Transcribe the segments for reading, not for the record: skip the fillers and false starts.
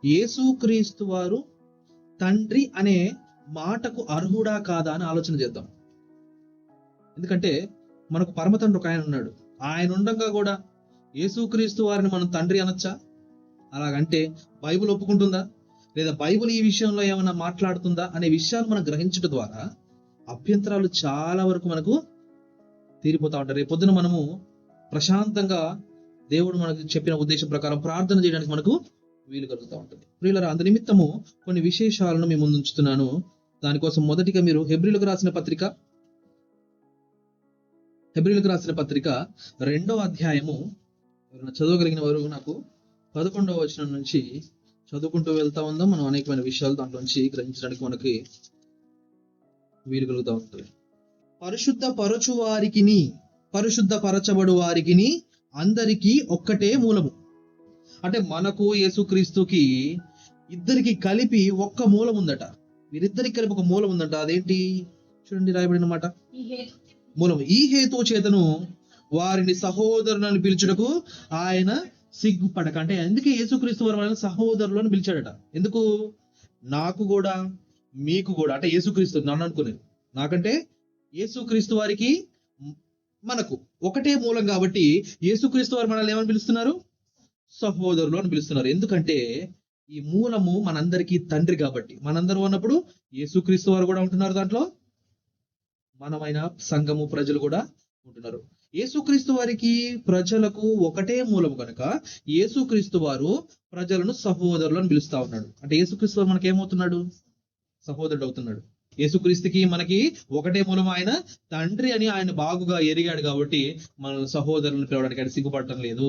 యేసుక్రీస్తు వారు తండ్రి అనే మాటకు అర్హుడా కాదా అని ఆలోచన చేద్దాం. ఎందుకంటే మనకు పరమ తండ్రి ఒక ఆయన ఉన్నాడు. ఆయన ఉండగా కూడా యేసుక్రీస్తు వారిని మనం తండ్రి అనొచ్చా? అలాగంటే బైబిల్ ఒప్పుకుంటుందా? లేదా బైబిల్ ఈ విషయంలో ఏమైనా మాట్లాడుతుందా అనే విషయాలు మనం గ్రహించడం ద్వారా అభ్యంతరాలు చాలా వరకు మనకు తీరిపోతా ఉంటారు. రేపు పొద్దున మనము ప్రశాంతంగా దేవుడు మనకు చెప్పిన ఉద్దేశం ప్రకారం ప్రార్థన చేయడానికి మనకు వీలు కలుగుతూ ఉంటుంది. ప్రియులారా, అందు నిమిత్తము కొన్ని విశేషాలను మీ ముందు ఉంచుతున్నాను. దానికోసం మొదటిగా మీరు హెబ్రీలకు రాసిన పత్రిక 2వ అధ్యాయము చదవగలిగిన వారు నాకు 11వ వచనం నుంచి చదువుకుంటూ వెళ్తా ఉందాం. మనం అనేకమైన విషయాలు దాంట్లో నుంచి గ్రహించడానికి మనకి వీలు కలుగుతూ ఉంటుంది. పరిశుద్ధపరచబడు వారికిని అందరికీ ఒక్కటే మూలము. అంటే మనకు యేసుక్రీస్తుకి ఇద్దరికి కలిపి ఒక్క మూలం ఉందట. వీరిద్దరికి కలిపి ఒక మూలం ఉందట. అదేంటి చూడండి, రాయబడిన మాట. మూలం. ఈ హేతు చేతను వారిని సహోదరులను పిలుచుటకు ఆయన సిగ్గుపడక. అంటే ఎందుకు యేసుక్రీస్తు వారి వాళ్ళని సహోదరులను పిలిచాడట? ఎందుకు? నాకు కూడా మీకు కూడా, అంటే యేసుక్రీస్తు నన్ను అనుకునేది నాకంటే యేసుక్రీస్తు వారికి మనకు ఒకటే మూలం కాబట్టి యేసుక్రీస్తు వారు మనల్ని ఏమని పిలుస్తున్నారు? సహోదరులు అని పిలుస్తున్నారు. ఎందుకంటే ఈ మూలము మనందరికీ తండ్రి కాబట్టి. మనందరూ ఉన్నప్పుడు యేసుక్రీస్తు వారు కూడా ఉంటున్నారు దాంట్లో, మనమైన సంఘము ప్రజలు కూడా ఉంటున్నారు. యేసుక్రీస్తు వారికి ప్రజలకు ఒకటే మూలము కనుక యేసుక్రీస్తు వారు ప్రజలను సహోదరులు అని పిలుస్తా ఉన్నాడు. అంటే యేసుక్రీస్తు వారు మనకి ఏమవుతున్నాడు? సహోదరుడు అవుతున్నాడు. యేసుక్రీస్తుకి మనకి ఒకటే మూలం ఆయన తండ్రి అని ఆయన బాగుగా ఎరిగాడు కాబట్టి మన సహోదరులను పిలవడానికి ఆయన సిగ్గుపడటం లేదు.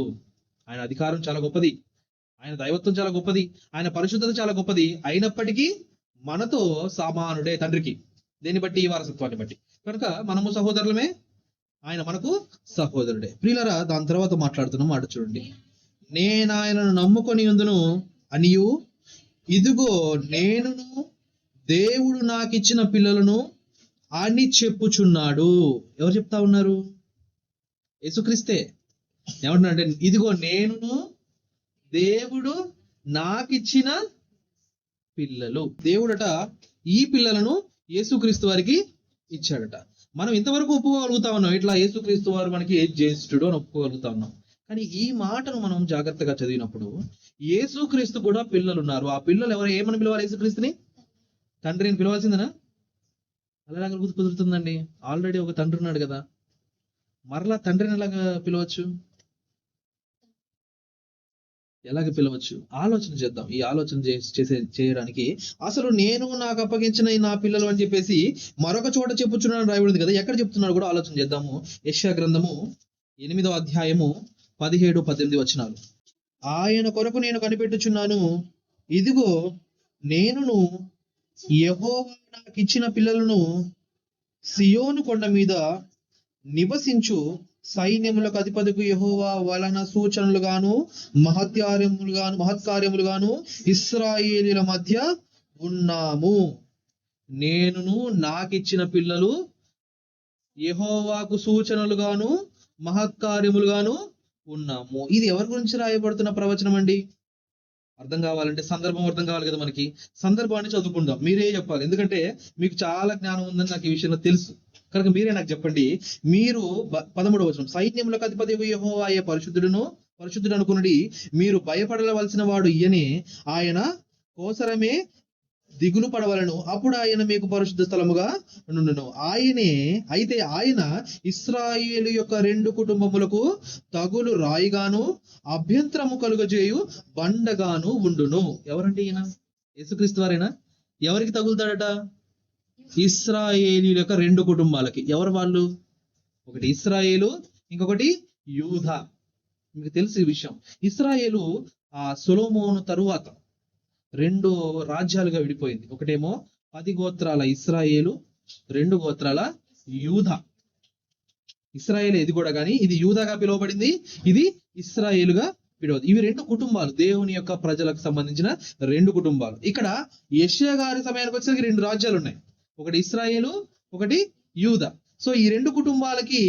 ఆయన అధికారం చాలా గొప్పది, ఆయన దైవత్వం చాలా గొప్పది, ఆయన పరిశుద్ధత చాలా గొప్పది. అయినప్పటికీ మనతో సమానుడే తండ్రికి, దేన్ని బట్టి? ఈ వారసత్వాన్ని బట్టి. కనుక మనము సహోదరులమే, ఆయన మనకు సహోదరుడే. ప్రియులారా, దాని తర్వాత మాట్లాడుతున్నాం మాట చూడండి. నేను ఆయనను నమ్ముకొని ఉందును అనియు, ఇదిగో నేనును దేవుడు నాకిచ్చిన పిల్లలను అని చెప్పుచున్నాడు. ఎవరు చెప్తా ఉన్నారు? యేసుక్రీస్తే. ఏమంటున్నా అంటే, ఇదిగో నేనును దేవుడు నాకిచ్చిన పిల్లలు. దేవుడట ఈ పిల్లలను యేసుక్రీస్తు వారికి ఇచ్చాడట. మనం ఇంతవరకు ఒప్పుకోగలుగుతా ఉన్నాం, ఇట్లా యేసుక్రీస్తు వారు మనకి జ్యేష్ఠుడు అని ఒప్పుకోగలుగుతా ఉన్నాం. కానీ ఈ మాటను మనం జాగ్రత్తగా చదివినప్పుడు యేసుక్రీస్తు కూడా పిల్లలు ఉన్నారు. ఆ పిల్లలు ఎవరు? ఏమని పిలవాలి? యేసుక్రీస్తుని తండ్రిని పిలవాల్సిందేనా? అలాగే కుదురుతుందండి? ఆల్రెడీ ఒక తండ్రి ఉన్నాడు కదా, మరలా తండ్రిని ఎలాగా పిలవచ్చు? ఎలాగ పిలవచ్చు? ఆలోచన చేద్దాం. ఈ ఆలోచన చేయడానికి అసలు నేను నాకు అప్పగించిన నా పిల్లలు అని చెప్పేసి మరొక చోట చెప్పుచున్నాను రాయబడింది కదా, ఎక్కడ చెప్తున్నాడు కూడా ఆలోచన చేద్దాము. యెషయా గ్రంథము 8వ అధ్యాయము 17-18 వచనాలు. ఆయన కొరకు నేను కనిపెట్టుచున్నాను, ఇదిగో నేనును యెహోవా నాకు ఇచ్చిన పిల్లలను సియోను కొండ మీద నివసించు సైన్యములకు అధిపతికి యెహోవా వలన సూచనలుగాను మహత్కార్యములుగాను ఇశ్రాయేలీయుల మధ్య ఉన్నాము. నేనును నాకిచ్చిన పిల్లలు యెహోవాకు సూచనలుగాను మహత్కార్యములుగాను ఉన్నాము. ఇది ఎవరి గురించి రాయబడుతున్న ప్రవచనం అండి? అర్థం కావాలంటే సందర్భం అర్థం కావాలి కదా మనకి. సందర్భాన్ని చదువుకుందాం, మీరే చెప్పాలి. ఎందుకంటే మీకు చాలా జ్ఞానం ఉందని నాకు ఈ విషయంలో తెలుసు కనుక మీరే నాకు చెప్పండి. మీరు 13వ వచనం, సైన్యములకు అధిపతి యెహోవా అయ్యే పరిశుద్ధుడు అనుకునుడి, మీరు భయపడవలసిన వాడు ఈయనే, ఆయన కోసరమే దిగులు పడవలను, అప్పుడు ఆయన మీకు పరిశుద్ధ స్థలముగా నుండును. ఆయన ఇశ్రాయేలు యొక్క 2 కుటుంబములకు తగులు రాయిగాను అభ్యంతరము కలుగజేయు బండగాను ఉండును. ఎవరంటే ఈయన? యేసుక్రీస్తు వారేనా? ఎవరికి తగులుతాడట? ఇశ్రాయేలీయుల యొక్క 2 కుటుంబాలకి. ఎవరు వాళ్ళు? ఒకటి ఇశ్రాయేలు, ఇంకొకటి యూదా. మీకు తెలుసు ఈ విషయం. ఇశ్రాయేలు సొలొమోను తరువాత 2 రాజ్యాలుగా విడిపోయింది. ఒకటేమో 10 గోత్రాల ఇశ్రాయేలు, 2 గోత్రాల యూదా. ఇశ్రాయేలు ఇది కూడా, కానీ ఇది యూదాగా పిలువబడింది, ఇది ఇశ్రాయేలుగా పిలువబడింది. ఇవి 2 కుటుంబాలు, దేవుని యొక్క ప్రజలకు సంబంధించిన 2 కుటుంబాలు. ఇక్కడ యెషయా గారి సమయానికి వచ్చేసరికి 2 రాజ్యాలు ఉన్నాయి, ఒకటి ఇశ్రాయేలు, ఒకటి యూదా. సో ఈ 2 కుటుంబాలకి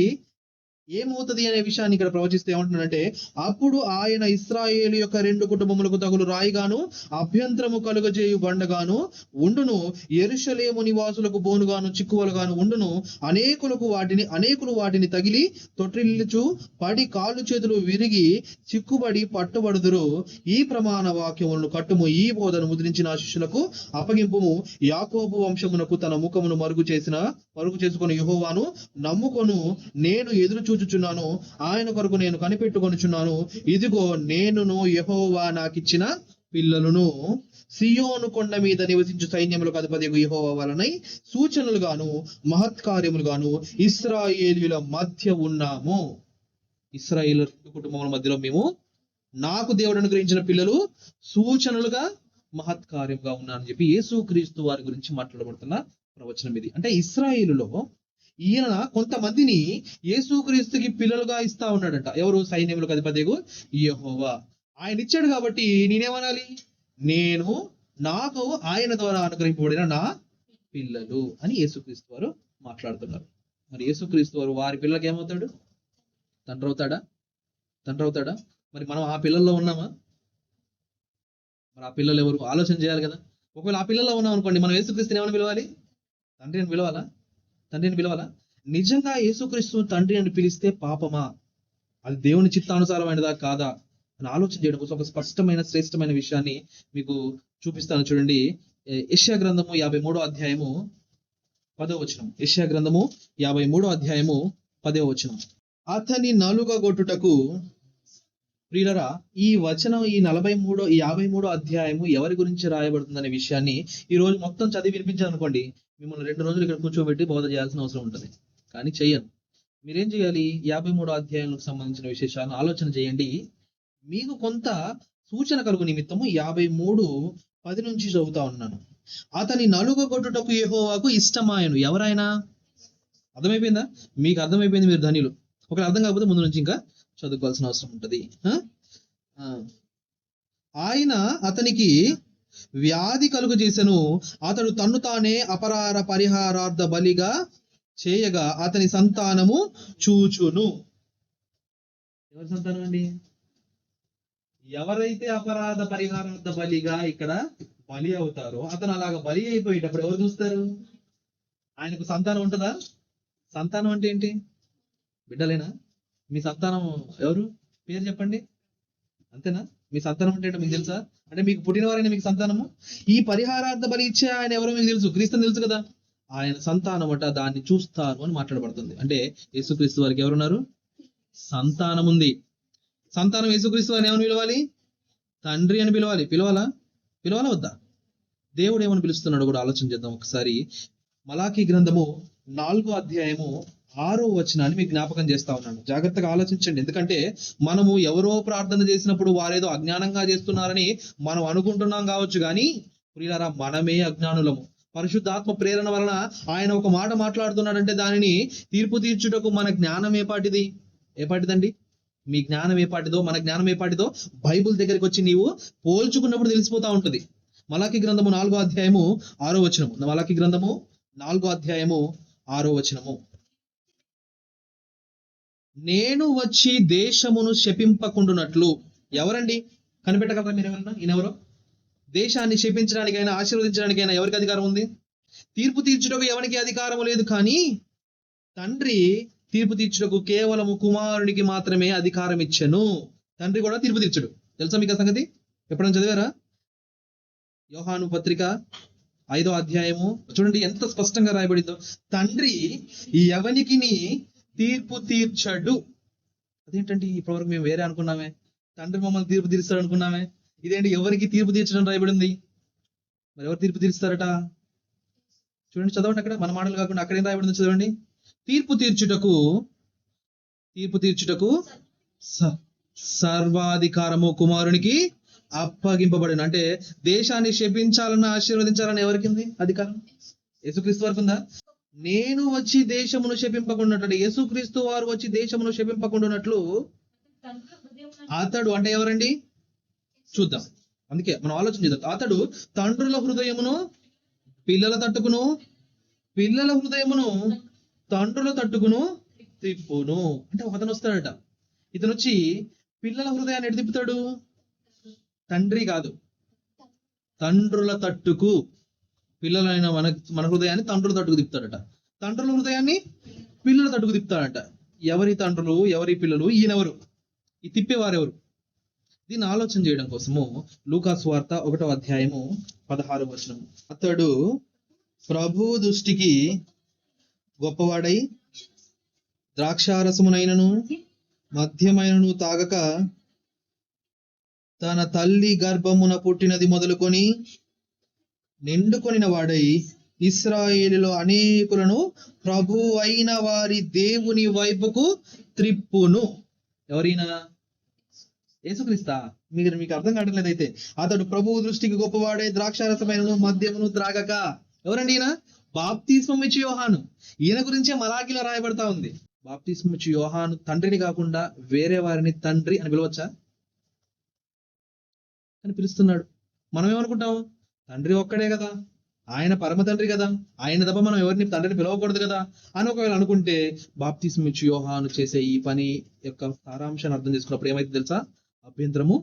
ఏమవుతుంది అనే విషయాన్ని ఇక్కడ ప్రవచిస్తే ఏమంటున్నాడంటే, అప్పుడు ఆయన ఇశ్రాయేలు యొక్క 2 కుటుంబములకు తగులు రాయిగాను అభ్యంతరము కలుగజేయు బండగాను ఉండును, యెరూషలేము నివాసులకు బోనుగాను చిక్కువలుగాను ఉండును. అనేకులు వాటిని తగిలి తొట్టిల్లుచు పడి కాళ్ళు చేతులు విరిగి చిక్కుబడి పట్టుబడుదురు. ఈ ప్రమాణ వాక్యములను కట్టుము, ఈ బోధను ముద్రించిన శిష్యులకు అప్పగింపుము. యాకోబు వంశమునకు తన ముఖమును మరుగు చేసుకుని యెహోవాను నమ్ముకొను. నేను ఎదురు చూచుచున్నాను, ఆయన కొరకు నేను కనిపెట్టుకొనుచున్నాను. ఇదిగో నేనును యెహోవా నాకిచ్చిన పిల్లలను సియోను కొండ మీద నివసించు సైన్యములకు అధిపతియగు యెహోవా వలనై సూచనలుగాను మహత్కార్యములుగాను ఇశ్రాయేలీయుల మధ్య ఉన్నాము. ఇశ్రాయేలు కుటుంబముల మధ్యలో మేము, నాకు దేవుడు అనుగ్రహించిన పిల్లలు సూచనలుగా మహత్కార్యంగా ఉన్నారని చెప్పి యేసుక్రీస్తు వారి గురించి మాట్లాడబడుతున్న ప్రవచనం ఇది. అంటే ఇశ్రాయేలులో ఈయన కొంతమందిని యేసుక్రీస్తుకి పిల్లలుగా ఇస్తా ఉన్నాడట. ఎవరు? సైన్యములకు అధిపతియగు యెహోవా. ఆయన ఇచ్చాడు కాబట్టి నేనేమనాలి? నాకు ఆయన ద్వారా అనుగ్రహింపబడిన నా పిల్లలు అని యేసుక్రీస్తు వారు మాట్లాడుతున్నారు. మరి యేసుక్రీస్తు వారు వారి పిల్లలకి ఏమవుతాడు? తండ్రి అవుతాడా? మరి మనం ఆ పిల్లల్లో ఉన్నామా? మరి ఆ పిల్లలు ఎవరు? ఆలోచన చేయాలి కదా. ఒకవేళ ఆ పిల్లల్లో ఉన్నాం అనుకోండి, మనం యేసుక్రీస్తుని ఏమని పిలవాలి? తండ్రిని పిలవాలా? నిజంగా యేసుక్రీస్తు తండ్రి అని పిలిస్తే పాపమా? అది దేవుని చిత్తానుసారమైనదా కాదా అని ఆలోచన చేయడం కోసం ఒక స్పష్టమైన శ్రేష్టమైన విషయాన్ని మీకు చూపిస్తాను. చూడండి, యెషయా గ్రంథము 53వ అధ్యాయము 10వ వచనం. యెషయా గ్రంథము 53వ అధ్యాయము 10వ వచనం. అతని నలుగగొట్టుటకు. ప్రియులరా, ఈ వచనం ఈ 53వ అధ్యాయము ఎవరి గురించి రాయబడుతుందనే విషయాన్ని ఈ రోజు మొత్తం చదివి వినిపించాలనుకోండి, మిమ్మల్ని 2 రోజులు ఇక్కడ కూర్చోబెట్టి బోధ చేయాల్సిన అవసరం ఉంటుంది. కానీ చెయ్యను. మీరేం చేయాలి? 53వ అధ్యాయానికి సంబంధించిన విశేషాలను ఆలోచన చేయండి. మీకు కొంత సూచన కలుగు నిమిత్తము 53:10 నుంచి చదువుతా ఉన్నాను. అతని నలుగగొట్టుటకు యెహోవాకు ఇష్టమాయను. ఎవరైనా? అర్థమైపోయిందా? మీకు అర్థమైపోయింది, మీరు ధన్యులు. ఒకవేళ అర్థం కాకపోతే ముందు నుంచి ఇంకా చదువుకోవాల్సిన అవసరం ఉంటుంది. ఆయన అతనికి వ్యాధి కలుగు చేసెను, అతడు తన్ను తానే అపరాధ పరిహారార్థ బలిగా చేయగా అతని సంతానము చూచును. ఎవరి సంతానం అండి? ఎవరైతే అపరాధ పరిహారార్థ బలిగా ఇక్కడ బలి అవుతారో అతను అలాగా బలి అయిపోయేటప్పుడు ఎవరు చూస్తారు? ఆయనకు సంతానం ఉంటుందా? సంతానం అంటే ఏంటి? బిడ్డలేనా? మీ సంతానం ఎవరు? పేరు చెప్పండి. అంతేనా? మీ సంతానం అంటే మీకు తెలుసా? అంటే మీకు పుట్టిన వారైనా మీకు సంతానము. ఈ పరిహారార్థ బలి ఇచ్చే ఆయన ఎవరో మీకు తెలుసు, క్రీస్తుని తెలుసు కదా. ఆయన సంతానం అట, దాన్ని చూస్తారు అని మాట్లాడబడుతుంది. అంటే యేసుక్రీస్తు వారికి ఎవరున్నారు? సంతానం ఉంది. సంతానం యేసుక్రీస్తు వారిని ఏమని పిలవాలి? తండ్రి అని పిలవాలి. పిలవాలా వద్దా? దేవుడు ఏమని పిలుస్తున్నాడు కూడా ఆలోచన చేద్దాం ఒకసారి. మలాకీ గ్రంథము 4వ అధ్యాయము 6వ వచనాన్ని మీకు జ్ఞాపకం చేస్తా ఉన్నాను. జాగ్రత్తగా ఆలోచించండి. ఎందుకంటే మనము ఎవరో ప్రార్థన చేసినప్పుడు వారేదో అజ్ఞానంగా చేస్తున్నారని మనం అనుకుంటున్నాం కావచ్చు, కానీ ప్రియులారా, మనమే అజ్ఞానులము. పరిశుద్ధాత్మ ప్రేరణ వలన ఆయన ఒక మాట మాట్లాడుతున్నాడంటే దానిని తీర్పు తీర్చుటకు మన జ్ఞానం ఏపాటిదండి? మీ జ్ఞానం ఏపాటిదో మన జ్ఞానం ఏపాటిదో బైబుల్ దగ్గరికి వచ్చి నీవు పోల్చుకున్నప్పుడు తెలిసిపోతా ఉంటుంది. మలాకీ గ్రంథము 4వ అధ్యాయము 6వ వచనము. మలాకీ గ్రంథము 4వ అధ్యాయము 6వ వచనము. నేను వచ్చి దేశమును శపింపకుండునట్లు. ఎవరండి? కనిపెట్టగలరా మీరు ఎవరన్నా? ఈయనెవరో? దేశాన్ని శపించడానికైనా ఆశీర్వదించడానికైనా ఎవరికి అధికారం ఉంది? తీర్పు తీర్చుటకు ఎవరికి అధికారం లేదు, కానీ తండ్రి తీర్పు తీర్చుటకు కేవలము కుమారునికి మాత్రమే అధికారం ఇచ్చెను. తండ్రి కూడా తీర్పు తీర్చడు. తెలుసా మీకు ఆ సంగతి? ఎప్పుడైనా చదివారా? యోహాను పత్రిక 5వ అధ్యాయము చూడండి ఎంత స్పష్టంగా రాయబడిందో. తండ్రి ఎవనికి తీర్పు తీర్చడు. అదేంటండి, ఇప్పటివరకు మేము వేరే అనుకున్నామే. తండ్రి మమ్మల్ని తీర్పు తీర్చాడు అనుకున్నామే. ఇదేంటి ఎవరికి తీర్పు తీర్చడం రాయబడింది? మరి ఎవరు తీర్పు తీరుస్తారట? చూడండి, చదవండి అక్కడ. మన మాటలు కాకుండా అక్కడ ఏం రాయబడింది చదవండి. తీర్పు తీర్చుటకు సర్వాధికారము కుమారునికి అప్పగింపబడిన. అంటే దేశాన్ని శపించాలన్నా ఆశీర్వదించాలన్నా ఎవరికింది అధికారం? యేసుక్రీస్తు వారికి ఉందా? నేను వచ్చి దేశమును శపింపకుండానట్లు, యేసుక్రీస్తు వారు వచ్చి దేశమును శపింపకుండానట్లు అతడు, అంటే ఎవరండి? చూద్దాం. అందుకే మనం ఆలోచన చేద్దాం. అతడు తండ్రుల హృదయమును పిల్లల తట్టుకును, పిల్లల హృదయమును తండ్రుల తట్టుకును త్రిప్పును. అంటే ఒకతను వస్తాడట, ఇతను వచ్చి పిల్లల హృదయాన్ని ఎటు తిప్పుతాడు? తండ్రి కాదు, తండ్రుల తట్టుకు. పిల్లలైన మన హృదయాన్ని తండ్రుల తట్టుకు తిప్పుతాడట, తండ్రుల హృదయాన్ని పిల్లల తట్టుకు తిప్పుతాడట. ఎవరి తండ్రులు, ఎవరి పిల్లలు, ఈయనెవరు? ఈ తిప్పేవారెవరు? దీన్ని ఆలోచన చేయడం కోసము లూకా సువార్త 1వ అధ్యాయము 16వ వచనం. అతడు ప్రభు దృష్టికి గొప్పవాడై ద్రాక్షారసమునైనను మద్యమైనను తాగక తన తల్లి గర్భమున పుట్టినది మొదలుకొని నిండుకొనిన వాడై ఇశ్రాయేలులో అనేకులను ప్రభు అయిన వారి దేవుని వైపుకు త్రిప్పును. ఎవరైనా? యేసుక్రీస్తా? మీకు అర్థం కావట్లేదు అయితే. అతడు ప్రభువు దృష్టికి గొప్పవాడే ద్రాక్షారసమైనను మద్యమును త్రాగక. ఎవరండి ఈయన? బాప్తిస్మం ఇచ్చి యోహాను. ఈయన గురించే మలాకిలో రాయబడతా ఉంది. బాప్తిస్మం ఇచ్చి యోహాను తండ్రిని కాకుండా వేరే వారిని తండ్రి అని పిలవచ్చా? అని పిలుస్తున్నాడు. మనం ఏమనుకుంటాం? తండ్రి ఒక్కడే కదా, ఆయన పరమ తండ్రి కదా, ఆయన తప్ప మనం ఎవరిని తండ్రిని పిలవకూడదు కదా అని ఒకవేళ అనుకుంటే, బాప్తిస్మం ఇచ్చి యోహాను చేసే ఈ పని యొక్క సారాంశాన్ని అర్థం చేసుకున్నప్పుడు ఏమైతే తెలుసా? అభ్యంతరము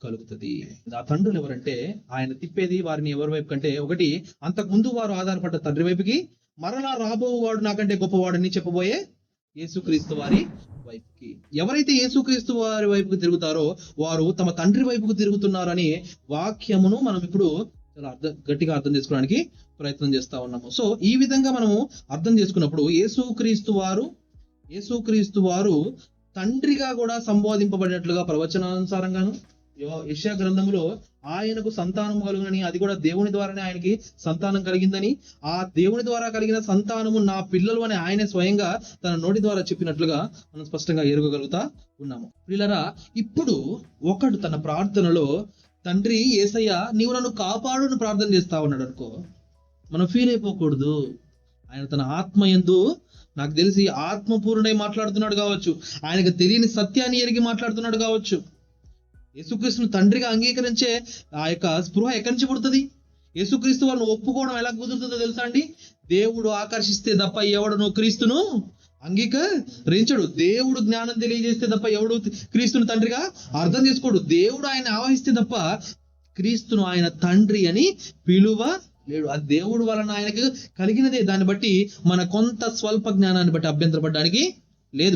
కలుగుతుంది. ఆ తండ్రులు ఎవరంటే, ఆయన తిప్పేది వారిని ఎవరి వైపు కంటే, ఒకటి అంతకుముందు వారు ఆధారపడ్డ తండ్రి వైపుకి, మరలా రాబోవాడు నాకంటే గొప్పవాడని చెప్పబోయే యేసుక్రీస్తు వారి వైపుకి. ఎవరైతే యేసుక్రీస్తు వారి వైపుకి తిరుగుతారో వారు తమ తండ్రి వైపుకు తిరుగుతున్నారని వాక్యమును మనం ఇప్పుడు చాలా గట్టిగా అర్థం చేసుకోవడానికి ప్రయత్నం చేస్తా ఉన్నాము. సో ఈ విధంగా మనము అర్థం చేసుకున్నప్పుడు యేసుక్రీస్తు వారు తండ్రిగా కూడా సంబోధింపబడినట్లుగా ప్రవచనానుసారంగాను యెషయా గ్రంథంలో ఆయనకు సంతానం కలుగునని, అది కూడా దేవుని ద్వారానే ఆయనకి సంతానం కలిగిందని, ఆ దేవుని ద్వారా కలిగిన సంతానము నా పిల్లలు అని ఆయనే స్వయంగా తన నోటి ద్వారా చెప్పినట్లుగా మనం స్పష్టంగా ఎరుగగలుగుతా ఉన్నాము. పిల్లరా, ఇప్పుడు ఒకడు తన ప్రార్థనలో తండ్రి యేసయ్య నీవు నన్ను కాపాడు అని ప్రార్థన చేస్తా ఉన్నాడు అనుకో, మనం ఫీల్ అయిపోకూడదు. ఆయన తన ఆత్మయందు, నాకు తెలిసి ఆత్మపూర్ణై మాట్లాడుతున్నాడు కావచ్చు, ఆయనకు తెలియని సత్యాన్ని ఎరిగి మాట్లాడుతున్నాడు కావచ్చు. యేసుక్రీస్తును తండ్రిగా అంగీకరించే ఆ యొక్క స్పృహ ఎక్కడి నుంచి పుడుతుంది? యేసుక్రీస్తు వాళ్ళని ఒప్పుకోవడం ఎలా కుదురుతుందో తెలుసా అండి? దేవుడు ఆకర్షిస్తే తప్ప ఎవడును క్రీస్తును అంగీకరించడు. దేవుడు జ్ఞానం తెలియజేస్తే తప్ప ఎవడు క్రీస్తును తండ్రిగా అర్థం చేసుకోడు. దేవుడు ఆయన ఆవహిస్తే తప్ప క్రీస్తును ఆయన తండ్రి అని పిలువ లేడు. ఆ దేవుడు వలన ఆయనకు కలిగినదే. దాన్ని బట్టి మన కొంత స్వల్ప జ్ఞానాన్ని బట్టి అభ్యంతరపడడానికి లేదు.